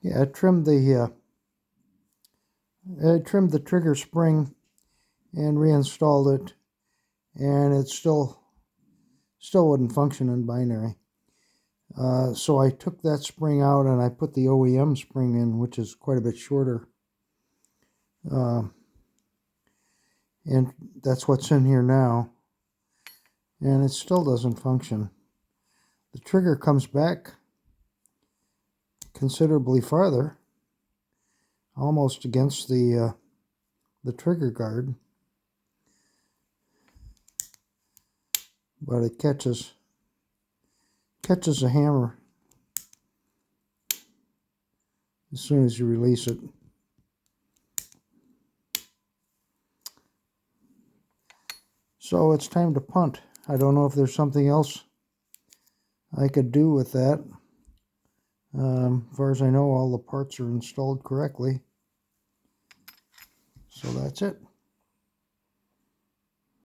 Yeah, I trimmed the trigger spring and reinstalled it, and it still wouldn't function in binary. So I took that spring out and I put the OEM spring in, which is quite a bit shorter. And that's what's in here now. And it still doesn't function. The trigger comes back considerably farther, almost against the trigger guard, but it catches a hammer as soon as you release it. So it's time to punt. I don't know if there's something else I could do with that. As far as I know, all the parts are installed correctly. So that's it.